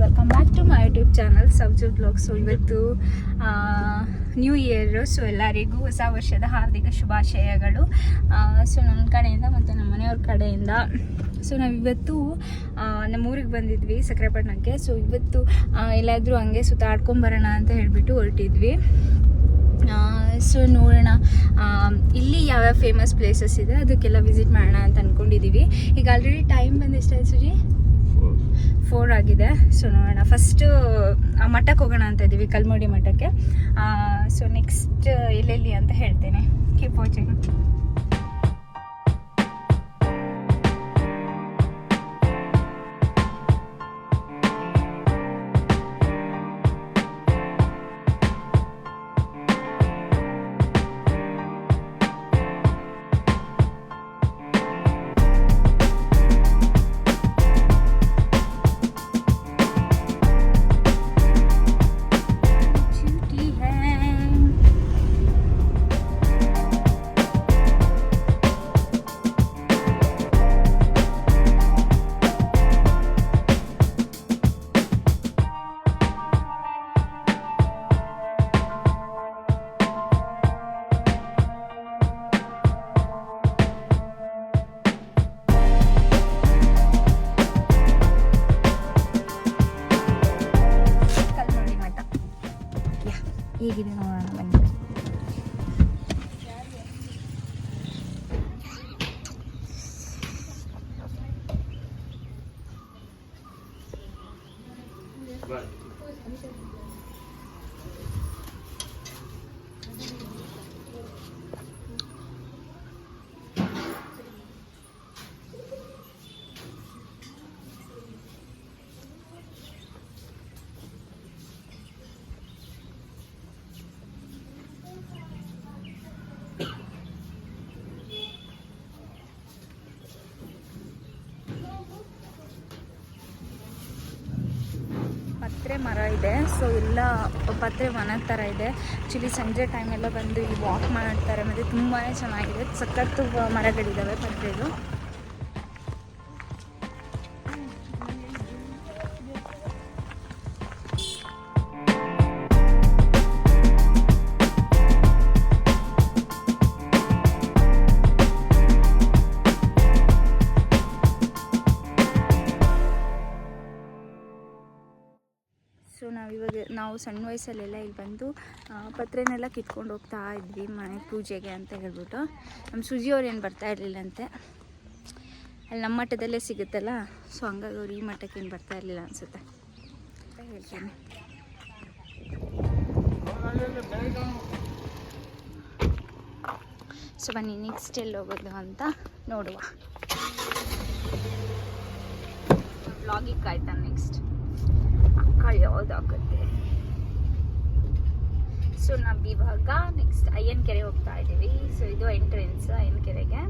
Welcome back to my YouTube channel ಸಬ್ಜು blog. So ಇವತ್ತು new year. So ಎಲ್ಲರಿಗೂ ಹೊಸ ವರ್ಷದ ಹಾರ್ದಿಕ ಶುಭಾಶಯಗಳು. ಸೊ ನನ್ನ ಕಡೆಯಿಂದ ಮತ್ತು ನಮ್ಮ ಮನೆಯವ್ರ ಕಡೆಯಿಂದ. ಸೊ ನಾವಿವತ್ತು ನಮ್ಮೂರಿಗೆ ಬಂದಿದ್ವಿ ಸಕ್ಕರೆಪಟ್ಟಣಕ್ಕೆ. ಸೊ ಇವತ್ತು ಎಲ್ಲಾದರೂ ಹಂಗೆ ಸುತ್ತಾಡ್ಕೊಂಬರೋಣ ಅಂತ ಹೇಳಿಬಿಟ್ಟು ಹೊರಟಿದ್ವಿ. ಸೊ ನೋಡೋಣ ಇಲ್ಲಿ ಯಾವ್ಯಾವ ಫೇಮಸ್ ಪ್ಲೇಸಸ್ ಇದೆ ಅದಕ್ಕೆಲ್ಲ ವಿಸಿಟ್ ಮಾಡೋಣ ಅಂತ ಅಂದ್ಕೊಂಡಿದ್ದೀವಿ. ಈಗ ಆಲ್ರೆಡಿ ಟೈಮ್ ಬಂದು ಎಷ್ಟಾಯ್ತು ಸುಜಿ? 4 ಆಗಿದೆ. ಸೊ ನೋಡೋಣ, ಫಸ್ಟು ಮಠಕ್ಕೆ ಹೋಗೋಣ ಅಂತ ಇದ್ದೀವಿ, ಕಲ್ಮಡಿ ಮಠಕ್ಕೆ. ಸೊ ನೆಕ್ಸ್ಟ್ ಎಲ್ಲೆಲ್ಲಿ ಅಂತ ಹೇಳ್ತೇನೆ. Keep watching. ಹೇಗಿದೆ ನೋಡೋಣ ಬನ್ನಿ. ಪತ್ರೆ ಮರ ಇದೆ. ಸೊ ಎಲ್ಲ ಪತ್ರೆ ವನ ಥರ ಇದೆ. ಆ್ಯಕ್ಚುಲಿ ಸಂಜೆ ಟೈಮೆಲ್ಲ ಬಂದು ಇಲ್ಲಿ ವಾಕ್ ಮಾಡ್ತಾರೆ ಮತ್ತು ತುಂಬಾ ಚೆನ್ನಾಗಿದೆ. ಸಖತ್ತು ಮರಗಳಿದ್ದಾವೆ ಪತ್ರೆದು. ಸೊ ನಾವು ಸಣ್ಣ ವಯಸ್ಸಲ್ಲೆಲ್ಲ ಇಲ್ಲಿ ಬಂದು ಪತ್ರೆನೆಲ್ಲ ಕಿತ್ಕೊಂಡು ಹೋಗ್ತಾ ಇದ್ವಿ ಮನೆ ಪೂಜೆಗೆ ಅಂತ ಹೇಳ್ಬಿಟ್ಟು. ನಮ್ಮ ಸುಜಿಯವ್ರು ಏನು ಬರ್ತಾ ಇರಲಿಲ್ಲಂತೆ, ಅಲ್ಲಿ ನಮ್ಮ ಮಠದಲ್ಲೇ ಸಿಗುತ್ತಲ್ಲ. ಸೊ ಹಂಗಾಗಿ ಅವ್ರು ಈ ಮಠಕ್ಕೆ ಏನು ಬರ್ತಾ ಇರಲಿಲ್ಲ ಅನಿಸುತ್ತೆ ಅಂತ ಹೇಳ್ತೀನಿ. ಸೊ ಬನ್ನಿ ನೆಕ್ಸ್ಟ್ ಎಲ್ಲಿ ಹೋಗೋದು ಅಂತ ನೋಡುವ. ವ್ಲಾಗಿಗೆ ಕಾಯ್ತಾ ನೆಕ್ಸ್ಟ್ ಯಾವುದಾಗುತ್ತೆ. ಸೊ ನಾವು ಇವಾಗ ನೆಕ್ಸ್ಟ್ ಅಯ್ಯನಕೆರೆ ಹೋಗ್ತಾ ಇದ್ದೀವಿ. ಸೊ ಇದು ಎಂಟ್ರೆನ್ಸ್ ಅಯ್ಯನಕೆರೆಗೆ.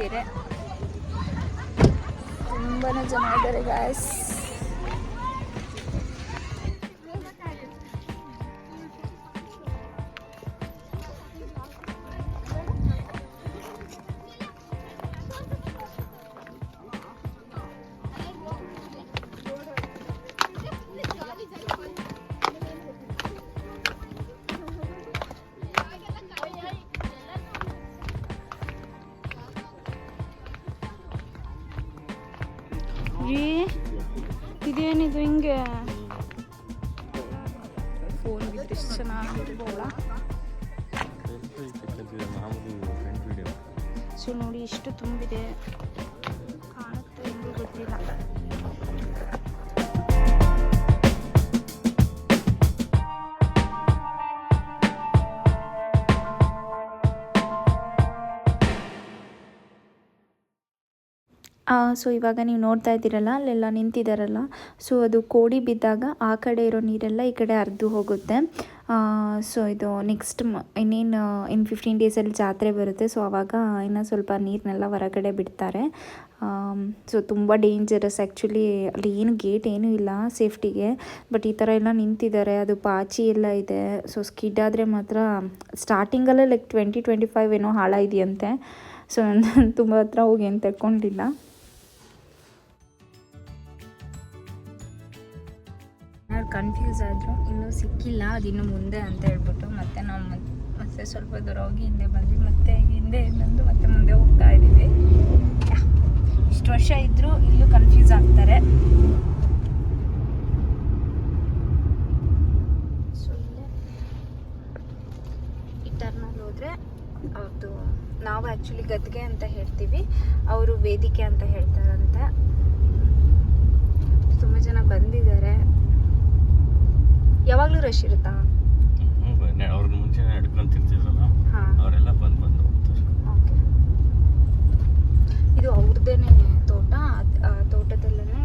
ಕೆರೆ. ತುಂಬಾ ಜನ ಇದ್ದಾರೆ ಗಾಯ್ಸ್. ಇದೇನಿದು ಹಿಂಗೆ ಫೋನ್ ಬಿದ್ದರೆ ಚೆನ್ನಾಗಿರ್ಬೋದ. ಸೊ ನೋಡಿ ಎಷ್ಟು ತುಂಬಿದೆ, ಕಾಣುತ್ತೆ ಹೆಂಗೂ ಗೊತ್ತಿಲ್ಲ. ಸೊ ಇವಾಗ ನೀವು ನೋಡ್ತಾ ಇದ್ದೀರಲ್ಲ, ಅಲ್ಲೆಲ್ಲ ನಿಂತಿದ್ದಾರಲ್ಲ, ಸೊ ಅದು ಕೋಡಿ ಬಿದ್ದಾಗ ಆ ಕಡೆ ಇರೋ ನೀರೆಲ್ಲ ಈ ಕಡೆ ಹರಿದು ಹೋಗುತ್ತೆ. ಸೊ ಇದು ನೆಕ್ಸ್ಟ್ ಇನ್ನೇನು 15 ಡೇಸಲ್ಲಿ ಜಾತ್ರೆ ಬರುತ್ತೆ. ಸೊ ಆವಾಗ ಇನ್ನೂ ಸ್ವಲ್ಪ ನೀರನ್ನೆಲ್ಲ ಹೊರಗಡೆ ಬಿಡ್ತಾರೆ. ಸೊ ತುಂಬ ಡೇಂಜರಸ್ ಆ್ಯಕ್ಚುಲಿ. ಅಲ್ಲಿ ಏನು ಗೇಟ್ ಏನೂ ಇಲ್ಲ ಸೇಫ್ಟಿಗೆ, ಬಟ್ ಈ ಥರ ಎಲ್ಲ ನಿಂತಿದ್ದಾರೆ. ಅದು ಪಾಚಿ ಎಲ್ಲ ಇದೆ. ಸೊ ಸ್ಕಿಡ್ ಆದರೆ ಮಾತ್ರ ಸ್ಟಾರ್ಟಿಂಗಲ್ಲೇ ಲೈಕ್ 20-25 ಏನೋ ಹಾಳಾಗಿದೆಯಂತೆ. ಸೊ ನಾನು ತುಂಬ ಹತ್ರ ಹೋಗಿ ಏನು ತಗೊಂಡಿಲ್ಲ. ಯಾರು ಕನ್ಫ್ಯೂಸ್ ಆದರು, ಇನ್ನೂ ಸಿಕ್ಕಿಲ್ಲ, ಅದಿನ್ನೂ ಮುಂದೆ ಅಂತ ಹೇಳ್ಬಿಟ್ಟು ಮತ್ತೆ ನಾವು ಮತ್ತೆ ಸ್ವಲ್ಪ ದೂರ ಹೋಗಿ ಹಿಂದೆ ಬಂದ್ವಿ. ಮತ್ತೆ ಹಿಂದೆ ಬಂದು ಮತ್ತೆ ಮುಂದೆ ಹೋಗ್ತಾ ಇದ್ದೀವಿ. ಇಷ್ಟು ವರ್ಷ ಇದ್ದರೂ ಇಲ್ಲೂ ಕನ್ಫ್ಯೂಸ್ ಆಗ್ತಾರೆ. ಸೊ ಇಲ್ಲೇ ಈ ಟರ್ನಲ್ಲಿ ಹೋದರೆ ಅವ್ರದ್ದು, ನಾವು ಆ್ಯಕ್ಚುಲಿ ಗದ್ಗೆ ಅಂತ ಹೇಳ್ತೀವಿ, ಅವರು ವೇದಿಕೆ ಅಂತ ಹೇಳ್ತಾರಂತೆ. ತುಂಬ ಜನ ಬಂದಿದ್ದಾರೆ. ಯಾವಾಗಲೂ ರಶ್ ಇರುತ್ತಾ? ಅವ್ರ ಮುಂಚೆ ನಡ್ಕೊಂತಿರ್ತಿದ್ರಲ್ಲ, ಅವರೆಲ್ಲ ಬಂದು ಹೋಗ್ತಾರೆ. ಓಕೆ, ಇದು ಅವ್ರದ್ದೇನೆ ತೋಟ, ತೋಟದಲ್ಲೇ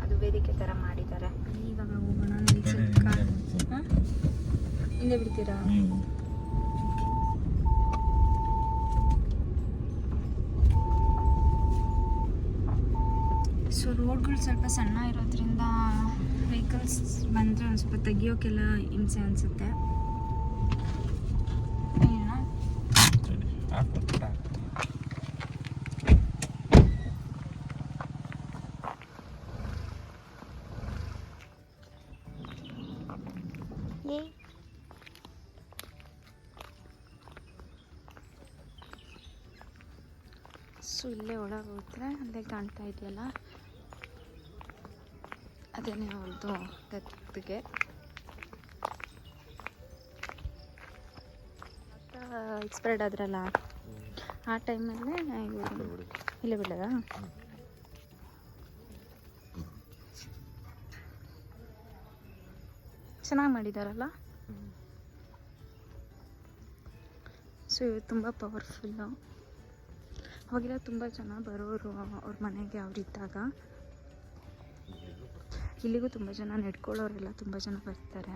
ಅದು ವೇದಿಕೆ ಥರ ಮಾಡಿದ್ದಾರೆ. ಇವಾಗ ಹೋಗೋಣ. ಹಿಂದೆ ಬಿಡ್ತೀರಾ? ಸೊ ರೋಡ್ಗಳು ಸ್ವಲ್ಪ ಸಣ್ಣ ಇರೋದ್ರಿಂದ ವೆಹಿಕಲ್ಸ್ ಬಂದರೆ ಒಂದು ಸ್ವಲ್ಪ ತೆಗಿಯೋಕ್ಕೆಲ್ಲ ಹಿಂಸೆ ಅನಿಸುತ್ತೆ. ಸೊ ಇಲ್ಲೇ ಒಳಗೆ ಹೋದ್ರೆ ಅಲ್ಲೇ ಕಾಣ್ತಾ ಇದೆಯಲ್ಲ, ಅದೇನೇ ಅವ್ರದ್ದು ಗದ್ಗೆ. ಎಕ್ಸ್ಪೈರ್ಡ್ ಆದ್ರಲ್ಲ ಆ ಟೈಮಲ್ಲೇ ಇಲ್ಲೇ ಬಿಡೋದಾ? ಚೆನ್ನಾಗಿ ಮಾಡಿದಾರಲ್ಲ. ಸೊ ಇವು ತುಂಬ ಪವರ್ಫುಲ್ಲು. ಅವಾಗೆಲ್ಲ ತುಂಬ ಜನ ಬರೋರು ಅವ್ರ ಮನೆಗೆ ಅವರಿದ್ದಾಗ. ಇಲ್ಲಿಗೂ ತುಂಬ ಜನ ನೆಡ್ಕೊಳ್ಳೋರೆಲ್ಲ ತುಂಬ ಜನ ಬರ್ತಾರೆ.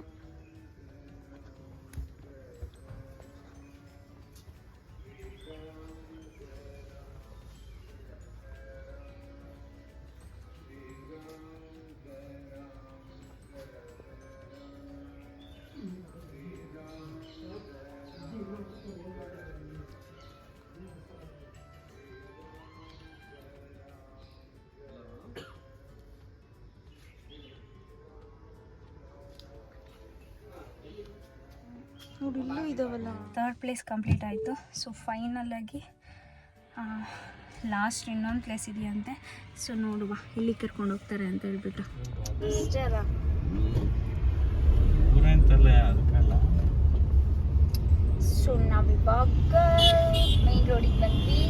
ನೋಡಿ ಇಲ್ಲೂ ಇದಾವಲ್ಲ. 3rd ಪ್ಲೇಸ್ ಕಂಪ್ಲೀಟ್ ಆಯಿತು. ಸೊ ಫೈನಲಾಗಿ ಲಾಸ್ಟ್ ಇನ್ನೊಂದು ಪ್ಲೇಸ್ ಇದೆಯಂತೆ. ಸೊ ನೋಡುವ ಎಲ್ಲಿ ಕರ್ಕೊಂಡು ಹೋಗ್ತಾರೆ ಅಂತ ಹೇಳ್ಬಿಟ್ಟು. ಸೊ ನಾವಿವಾಗ ಮೈನ್ ರೋಡಿಗೆ ಬಂದ್ವಿ.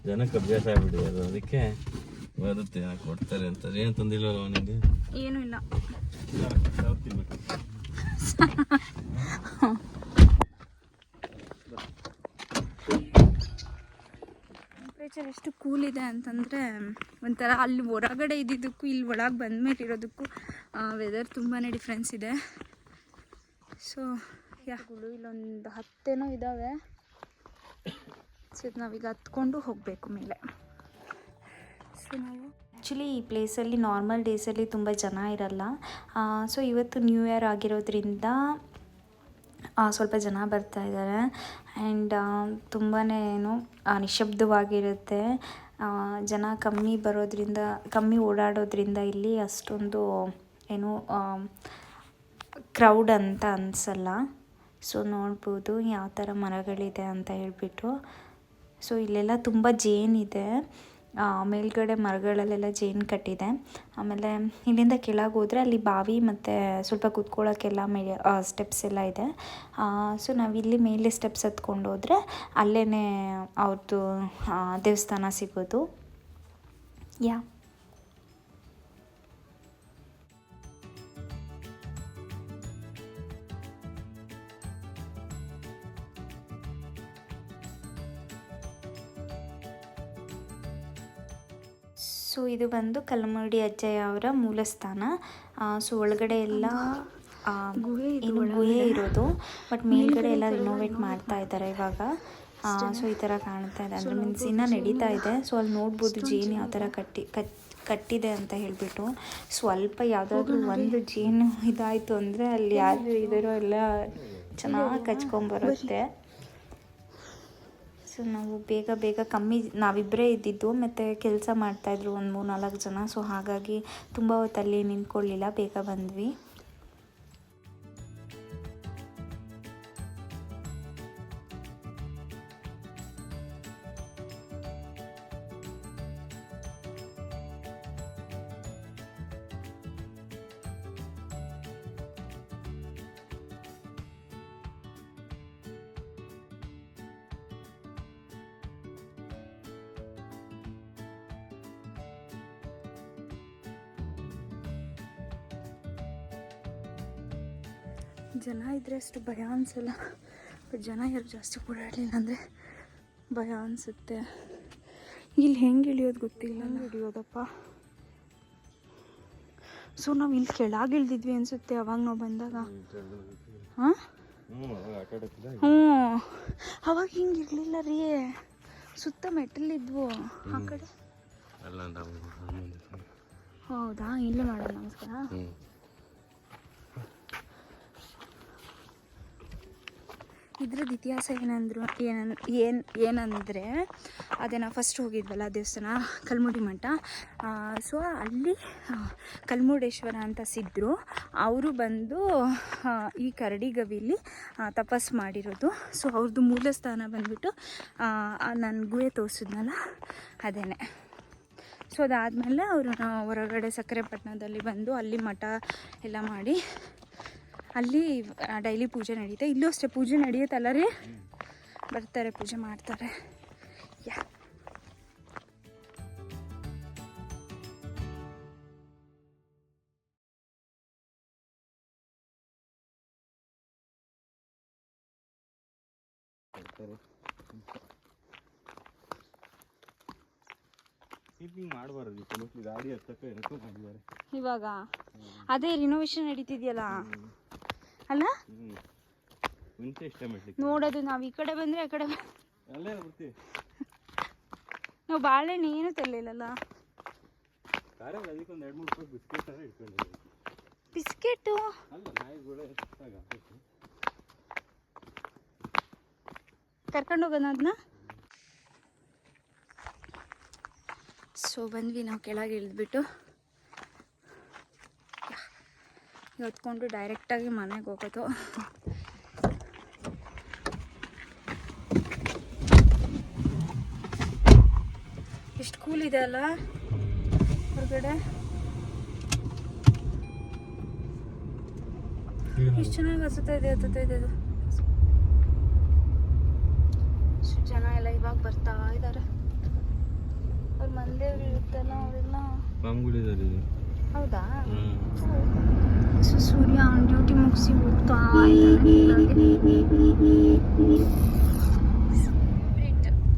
ಜನಕ್ಕೆ ಅಭ್ಯಾಸ ಆಗ್ಬಿಟ್ಟಿದೆ ಅದು, ಅದಕ್ಕೆ ಬರುತ್ತೆ ಕೊಡ್ತಾರೆ ಅಂತ. ಏನು ತಂದಿಲ್ಲಲ್ಲ ಅವನಿಗೆ? ಏನೂ ಇಲ್ಲ. ಟೆಂಪ್ರೇಚರ್ ಎಷ್ಟು ಕೂಲ್ ಇದೆ ಅಂತಂದರೆ ಒಂಥರ ಅಲ್ಲಿ ಹೊರಗಡೆ ಇದ್ದಿದ್ದಕ್ಕೂ ಇಲ್ಲಿ ಒಳಗೆ ಬಂದಮೇಲೆ ಇರೋದಕ್ಕೂ ವೆದರ್ ತುಂಬಾ ಡಿಫ್ರೆನ್ಸ್ ಇದೆ. ಸೊ ಯಾಗಳು ಇಲ್ಲೊಂದು 10 ಇದ್ದಾವೆ. ಸೊ ನಾವೀಗ ಹತ್ಕೊಂಡು ಹೋಗಬೇಕು ಮೇಲೆ. ಸೊ ನಾವು ಆ್ಯಕ್ಚುಲಿ ಈ ಪ್ಲೇಸಲ್ಲಿ ನಾರ್ಮಲ್ ಡೇಸಲ್ಲಿ ತುಂಬ ಜನ ಇರಲ್ಲ. ಸೊ ಇವತ್ತು ನ್ಯೂ ಇಯರ್ ಆಗಿರೋದ್ರಿಂದ ಸ್ವಲ್ಪ ಜನ ಬರ್ತಾ ಇದ್ದಾರೆ. ಆ್ಯಂಡ್ ತುಂಬಾ ನಿಶಬ್ದವಾಗಿರುತ್ತೆ. ಜನ ಕಮ್ಮಿ ಬರೋದ್ರಿಂದ, ಕಮ್ಮಿ ಓಡಾಡೋದ್ರಿಂದ ಇಲ್ಲಿ ಅಷ್ಟೊಂದು ಏನು ಕ್ರೌಡ್ ಅಂತ ಅನಿಸಲ್ಲ. ಸೊ ನೋಡ್ಬೋದು ಯಾವ ಥರ ಮರಗಳಿದೆ ಅಂತ ಹೇಳ್ಬಿಟ್ಟು. ಸೊ ಇಲ್ಲೆಲ್ಲ ತುಂಬ ಜೇನಿದೆ, ಮೇಲ್ಗಡೆ ಮರಗಳಲ್ಲೆಲ್ಲ ಜೇನು ಕಟ್ಟಿದೆ. ಆಮೇಲೆ ಇಲ್ಲಿಂದ ಕೆಳಗೆ ಹೋದರೆ ಅಲ್ಲಿ ಬಾವಿ ಮತ್ತು ಸ್ವಲ್ಪ ಕೂತ್ಕೊಳ್ಳೋಕ್ಕೆಲ್ಲ ಸ್ಟೆಪ್ಸ್ ಎಲ್ಲ ಇದೆ. ಸೊ ನಾವಿಲ್ಲಿ ಮೇಲೆ ಸ್ಟೆಪ್ಸ್ ಹತ್ಕೊಂಡು ಹೋದರೆ ಅಲ್ಲೇ ಅವ್ರದ್ದು ದೇವಸ್ಥಾನ ಸಿಗೋದು. ಯಾ ಸೊ ಇದು ಬಂದು ಕಲ್ಲಮಡಿ ಅಜ್ಜಯ್ಯ ಅವರ ಮೂಲಸ್ಥಾನ. ಸೊ ಒಳಗಡೆ ಎಲ್ಲ ಏನು ಗುಹೆ ಇರೋದು, ಬಟ್ ಮೇಲ್ಗಡೆ ಎಲ್ಲ ರಿನೋವೇಟ್ ಮಾಡ್ತಾ ಇದ್ದಾರೆ ಇವಾಗ. ಸೊ ಈ ಥರ ಕಾಣ್ತಾ ಇದೆ, ಅಂದರೆ ಮೀನ್ಸ್ ಇನ್ನೂ ನಡೀತಾ ಇದೆ. ಸೊ ಅಲ್ಲಿ ನೋಡ್ಬೋದು ಜೇನು ಯಾವ ಥರ ಕಟ್ಟಿದೆ ಅಂತ ಹೇಳಿಬಿಟ್ಟು. ಸ್ವಲ್ಪ ಯಾವುದಾದ್ರೂ ಒಂದು ಜೇನು ಇದಾಯಿತು ಅಂದರೆ ಅಲ್ಲಿ ಯಾರು ಇದ್ದಾರೋ ಎಲ್ಲ ಚೆನ್ನಾಗಿ ಕಚ್ಕೊಂಬರುತ್ತೆ. ಸೊ ನಾವು ಬೇಗ ಕಮ್ಮಿ, ನಾವಿಬ್ಬರೇ ಇದ್ದಿದ್ದು, ಮತ್ತು ಕೆಲಸ ಮಾಡ್ತಾಯಿದ್ರು ಒಂದು 3-4 ಜನ. ಸೊ ಹಾಗಾಗಿ ತುಂಬ ಹೊತ್ತಲ್ಲಿ ನಿಂತ್ಕೊಳ್ಳಿಲ್ಲ, ಬೇಗ ಬಂದ್ವಿ. ಜನ ಇದ್ದರೆ ಅಷ್ಟು ಭಯ ಅನಿಸಲ್ಲ, ಬಟ್ ಜನ ಯಾರು ಜಾಸ್ತಿ ಓಡಾಡಲಿಲ್ಲ ಅಂದರೆ ಭಯ ಅನಿಸುತ್ತೆ. ಇಲ್ಲಿ ಹೆಂಗೆ ಇಳಿಯೋದು ಗೊತ್ತಿಲ್ಲ, ಇಳಿಯೋದಪ್ಪ. ಸೊ ನಾವು ಇಲ್ಲಿ ಕೆಳಗೆ ಇಳ್ದಿದ್ವಿ ಅನಿಸುತ್ತೆ ಅವಾಗ ನಾವು ಬಂದಾಗ. ಹಾಂ ಅವಾಗ ಹಿಂಗೆ ಇರಲಿಲ್ಲ ರೀ, ಸುತ್ತ ಮೆಟ್ಟಲಿದ್ವು ಆ ಕಡೆ. ಹೌದಾ? ಇಲ್ಲೇ ಮಾಡೋಣ. ನಮಸ್ಕಾರ. ಇದ್ರದ್ದು ಇತಿಹಾಸ ಏನಂದರೆ ಅದೇ ನಾವು ಫಸ್ಟ್ ಹೋಗಿದ್ವಲ್ಲ ದೇವಸ್ಥಾನ ಕಲ್ಮುಡಿ ಮಠ. ಸೊ ಅಲ್ಲಿ ಕಲ್ಮುಡೇಶ್ವರ ಅಂತ ಸಿದ್ದರು, ಅವರು ಬಂದು ಈ ಕರಡಿಗವಿಲಿ ತಪಸ್ಸು ಮಾಡಿರೋದು. ಸೊ ಅವ್ರದ್ದು ಮೂಲ ಸ್ಥಾನ ಬಂದುಬಿಟ್ಟು ನಾನು ಗುಹೆ ತೋರಿಸಿದ್ನಲ್ಲ ಅದೇನೆ. ಸೊ ಅದಾದಮೇಲೆ ಅವರು ಹೊರಗಡೆ ಸಕ್ಕರೆಪಟ್ಟಣದಲ್ಲಿ ಬಂದು ಅಲ್ಲಿ ಮಠ ಎಲ್ಲ ಮಾಡಿ ಅಲ್ಲಿ ಡೈಲಿ ಪೂಜೆ ನಡೀತೆ. ಇಲ್ಲೂ ಅಷ್ಟೇ ಪೂಜೆ ನಡೆಯುತ್ತಲ್ಲ ರೀ, ಬರ್ತಾರೆ ಪೂಜೆ ಮಾಡ್ತಾರೆ. ಯಾ ಇವಾಗ ಅದೇ ರಿನೋವೇಷನ್ ನಡೀತಿದೆಯಲ್ಲ ಅಲ್ಲ, ನೋಡೋದು. ನಾವು ಈ ಕಡೆ ಬಂದರೆ ಆ ಕಡೆ ನಾವು ಬಾಳೆಹಣ್ಣು ಏನು ತರಲಿಲ್ಲಲ್ಲ. ಬಿಸ್ಕೆಟು ಕರ್ಕೊಂಡೋಗೋಣ ಅದನ್ನ. ಸೊ ಬಂದ್ವಿ ನಾವು ಕೆಳಗೆ ಇಳಿದ್ಬಿಟ್ಟು ಹೊತ್ಕೊಂಡು ಡೈರೆಕ್ಟಾಗಿ ಮನೆಗೆ ಹೋಗೋದು. ಎಷ್ಟು ಕೂಲ್ ಇದೆ ಅಲ್ಲ ಹೊರಗಡೆ, ಎಷ್ಟು ಚೆನ್ನಾಗಿ ಹತ್ತುತ್ತಾ ಇದೆ ಅದು. ಜನ ಎಲ್ಲ ಇವಾಗ ಇವಾಗ ಬರ್ತಾ ಇದ್ದಾರೆ. ಅವ್ರ ಮಂದೇವ್ರು ಇರುತ್ತಲ್ಲ ಅವರೆಲ್ಲ. ಪಾಮ್ಗಳಿದ್ದಾರೆ. ಹೌದಾ? ಸೊ ಸೂರ್ಯ ಅವ್ನ ಡ್ಯೂಟಿ ಮುಗಿಸಿ ಹೋಗ್ತಾ ಇದ್ದಾನೆ.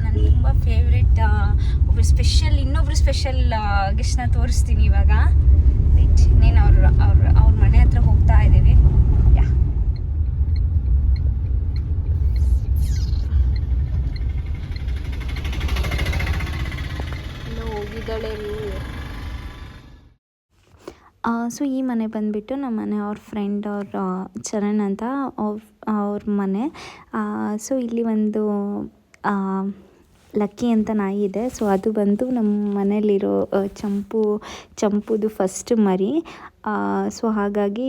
ನನ್ನ ತುಂಬ ಫೇವ್ರೆಟ್ ಒಬ್ರು ಸ್ಪೆಷಲ್, ಇನ್ನೊಬ್ರು ಸ್ಪೆಷಲ್ ಗೆಸ್ಟ್ನ ತೋರಿಸ್ತೀನಿ ಇವಾಗ. ರೈಟ್, ಇನ್ನೇನು ಅವ್ರ ಮನೆ ಹತ್ರ ಹೋಗ್ತಾ ಇದ್ದೀವಿ. ಯಾ ಹೋಗಿದ್ದಾಳೆ. ಸೊ ಈ ಮನೆ ಬಂದುಬಿಟ್ಟು ನಮ್ಮ ಮನೆ ಅವ್ರ ಫ್ರೆಂಡ್ ಅವ್ರ ಚರಣ್ ಅಂತ ಅವ್ರ ಮನೆ. ಸೊ ಇಲ್ಲಿ ಒಂದು ಲಕ್ಕಿ ಅಂತ ನಾಯಿ ಇದೆ. ಸೊ ಅದು ಬಂದು ನಮ್ಮ ಮನೇಲಿರೋ ಚಂಪುದು ಫಸ್ಟ್ ಮರಿ. ಸೊ ಹಾಗಾಗಿ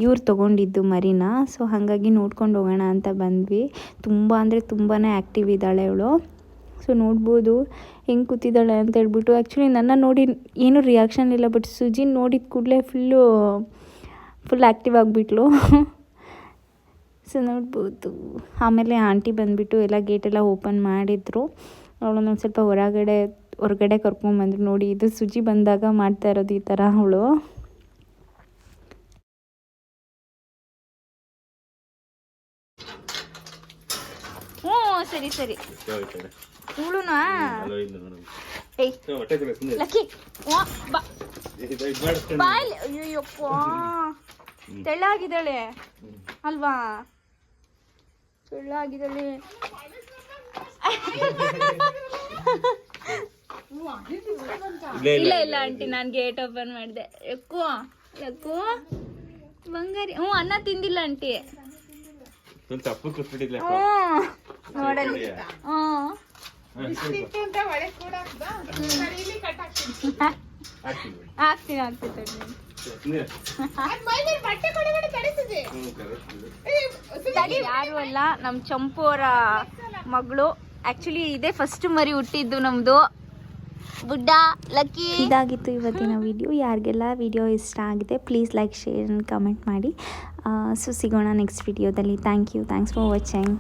ಇವ್ರು ತೊಗೊಂಡಿದ್ದು ಮರಿನ. ಸೊ ಹಾಗಾಗಿ ನೋಡ್ಕೊಂಡು ಹೋಗೋಣ ಅಂತ ಬಂದ್ವಿ. ತುಂಬ ಅಂದರೆ ತುಂಬಾ ಆ್ಯಕ್ಟಿವ್ ಇದ್ದಾಳೆ ಇವಳು. ಸೊ ನೋಡ್ಬೋದು ಹೆಂಗೆ ಕೂತಿದ್ದಾಳೆ ಅಂತ ಹೇಳ್ಬಿಟ್ಟು. ಆ್ಯಕ್ಚುಲಿ ನನ್ನ ನೋಡಿ ಏನೂ ರಿಯಾಕ್ಷನ್ ಇಲ್ಲ, ಬಟ್ ಸುಜಿನ್ ನೋಡಿದ ಕೂಡಲೇ ಫುಲ್ ಆ್ಯಕ್ಟಿವ್ ಆಗಿಬಿಟ್ಲು. ಸೊ ನೋಡ್ಬೋದು. ಆಮೇಲೆ ಆಂಟಿ ಬಂದುಬಿಟ್ಟು ಎಲ್ಲ ಗೇಟೆಲ್ಲ ಓಪನ್ ಮಾಡಿದರು. ಅವಳನ್ನೊಂದು ಸ್ವಲ್ಪ ಹೊರಗಡೆ ಕರ್ಕೊಂಡ್ಬಂದರು. ನೋಡಿ, ಇದು ಸುಜಿ ಬಂದಾಗ ಮಾಡ್ತಾ ಇರೋದು ಈ ಥರ ಅವಳು. ಹ್ಞೂ ಸರಿ ಇವಳುನಾ? ಲಕ್ಕಿ ಬಾಯ್ಲಿ. ಅಯ್ಯಪ್ಪ, ತೆಳ್ಳಾಗಿದ್ದಾಳೆ ಅಲ್ವಾ? ತೆಳ್ಳಾಗಿದ್ದಾಳೆ. ಇಲ್ಲ ಆಂಟಿ, ನಾನು ಗೇಟ್ ಓಪನ್ ಮಾಡಿದೆ. ಯಾಕೋ ಬಂಗಾರಿ. ಅನ್ನ ತಿಂದಿಲ್ಲ ಆಂಟಿ. ನೋಡಲಿ. ಹಾಕ್ತೀನಿ. ಯಾರು ಅಲ್ಲ, ನಮ್ಮ ಚಂಪು ಅವರ ಮಗಳು. ಆ್ಯಕ್ಚುಲಿ ಇದೇ ಫಸ್ಟ್ ಮರಿ ಹುಟ್ಟಿದ್ದು ನಮ್ಮದು. ಬುಡ್ಡ ಲಕ್ಕಿ. ಇದಾಗಿತ್ತು ಇವತ್ತಿನ ವಿಡಿಯೋ. ಯಾರಿಗೆಲ್ಲ ವಿಡಿಯೋ ಇಷ್ಟ ಆಗಿದೆ please like, share and comment ಮಾಡಿ. ಸೊ ಸಿಗೋಣ ನೆಕ್ಸ್ಟ್ ವಿಡಿಯೋದಲ್ಲಿ. Thanks for watching.